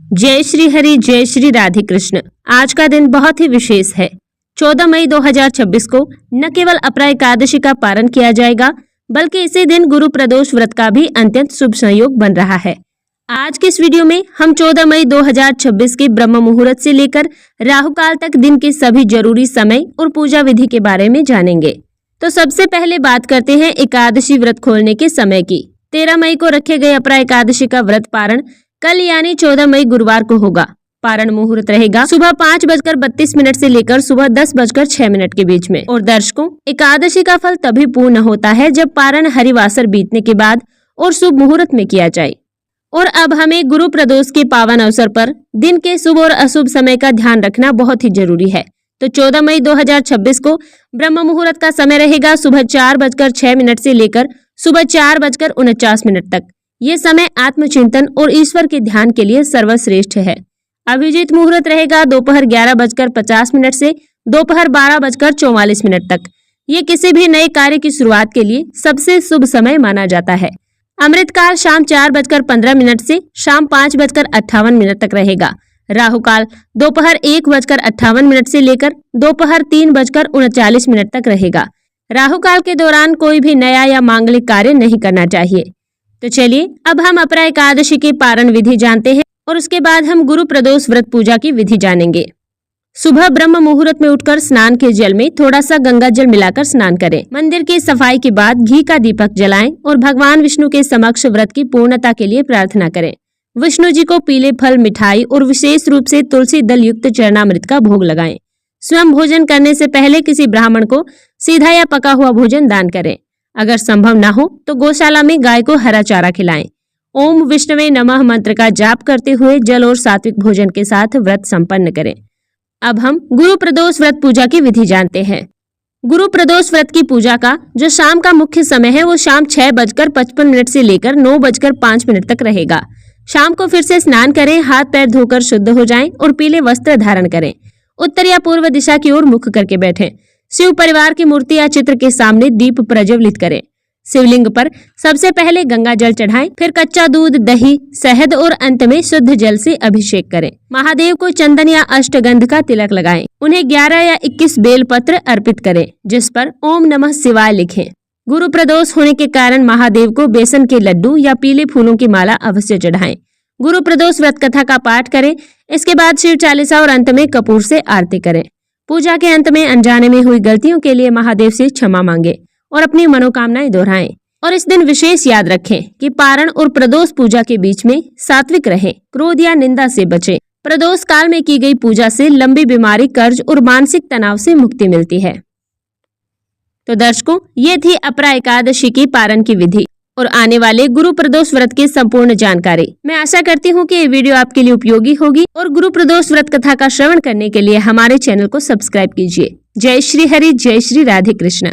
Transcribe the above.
जय श्री हरि, जय श्री राधे कृष्ण। आज का दिन बहुत ही विशेष है। 14 मई 2026 को न केवल अपरा एकादशी का पारण किया जाएगा, बल्कि इसी दिन गुरु प्रदोष व्रत का भी अत्यंत शुभ संयोग बन रहा है। आज के इस वीडियो में हम 14 मई 2026 के ब्रह्म मुहूर्त से लेकर राहु काल तक दिन के सभी जरूरी समय और पूजा विधि के बारे में जानेंगे। तो सबसे पहले बात करते हैं एकादशी व्रत खोलने के समय की। 13 मई को रखे गए अपरा एकादशी का व्रत पारण कल यानी 14 मई गुरुवार को होगा। पारण मुहूर्त रहेगा सुबह 5:32 से लेकर सुबह 10:06 के बीच में। और दर्शकों, एकादशी का फल तभी पूर्ण होता है जब पारण हरिवासर बीतने के बाद और शुभ मुहूर्त में किया जाए। और अब हमें गुरु प्रदोष के पावन अवसर पर दिन के शुभ और अशुभ समय का ध्यान रखना बहुत ही जरूरी है। तो 14 मई 2026 को ब्रह्म मुहूर्त का समय रहेगा सुबह 4:06 से लेकर सुबह 4:49 तक। ये समय आत्मचिंतन और ईश्वर के ध्यान के लिए सर्वश्रेष्ठ है। अभिजीत मुहूर्त रहेगा दोपहर 11:50 से दोपहर 12:44 तक। ये किसी भी नए कार्य की शुरुआत के लिए सबसे शुभ समय माना जाता है। अमृतकाल शाम 4:15 से शाम 5:58 तक रहेगा। राहु काल दोपहर 1:58 से लेकर दोपहर 3:39 तक रहेगा। राहु काल के दौरान कोई भी नया या मांगलिक कार्य नहीं करना चाहिए। तो चलिए अब हम अपरा एकादशी की पारण विधि जानते हैं और उसके बाद हम गुरु प्रदोष व्रत पूजा की विधि जानेंगे। सुबह ब्रह्म मुहूर्त में उठकर स्नान के जल में थोड़ा सा गंगा जल मिलाकर स्नान करें। मंदिर की सफाई के बाद घी का दीपक जलाएं और भगवान विष्णु के समक्ष व्रत की पूर्णता के लिए प्रार्थना करें। विष्णु जी को पीले फल, मिठाई और विशेष रूप से तुलसी दल युक्त चरणामृत का भोग लगाएं। स्वयं भोजन करने से पहले किसी ब्राह्मण को सीधा या पका हुआ भोजन दान करें। अगर संभव न हो तो गौशाला में गाय को हरा चारा खिलाएं। ओम विष्णवे नमः मंत्र का जाप करते हुए जल और सात्विक भोजन के साथ व्रत संपन्न करें। अब हम गुरु प्रदोष व्रत पूजा की विधि जानते हैं। गुरु प्रदोष व्रत की पूजा का जो शाम का मुख्य समय है वो शाम 6:55 से लेकर 9:05 तक रहेगा। शाम को फिर से स्नान करें, हाथ पैर धोकर शुद्ध हो जाएं और पीले वस्त्र धारण करें। उत्तर या पूर्व दिशा की ओर मुख करके बैठें। शिव परिवार की मूर्ति या चित्र के सामने दीप प्रज्वलित करें। शिवलिंग पर सबसे पहले गंगा जल चढ़ाएं, फिर कच्चा दूध, दही, शहद और अंत में शुद्ध जल से अभिषेक करें। महादेव को चंदन या अष्टगंध का तिलक लगाएं। उन्हें 11 या 21 बेलपत्र अर्पित करें, जिस पर ओम नमः शिवाय लिखें। गुरु प्रदोष होने के कारण महादेव को बेसन के लड्डू या पीले फूलों की माला अवश्य चढ़ाएं। गुरु प्रदोष व्रत कथा का पाठ करें। इसके बाद शिव चालीसा और अंत में कपूर से आरती करें। पूजा के अंत में अनजाने में हुई गलतियों के लिए महादेव से क्षमा मांगे और अपनी मनोकामनाएं दोहराएं। और इस दिन विशेष याद रखें कि पारण और प्रदोष पूजा के बीच में सात्विक रहें, क्रोध या निंदा से बचें। प्रदोष काल में की गई पूजा से लंबी बीमारी, कर्ज और मानसिक तनाव से मुक्ति मिलती है। तो दर्शकों, ये थी अपरा एकादशी की पारण की विधि और आने वाले गुरु प्रदोष व्रत की संपूर्ण जानकारी। मैं आशा करती हूँ कि ये वीडियो आपके लिए उपयोगी होगी और गुरु प्रदोष व्रत कथा का श्रवण करने के लिए हमारे चैनल को सब्सक्राइब कीजिए। जय श्री हरि, जय श्री राधे कृष्ण।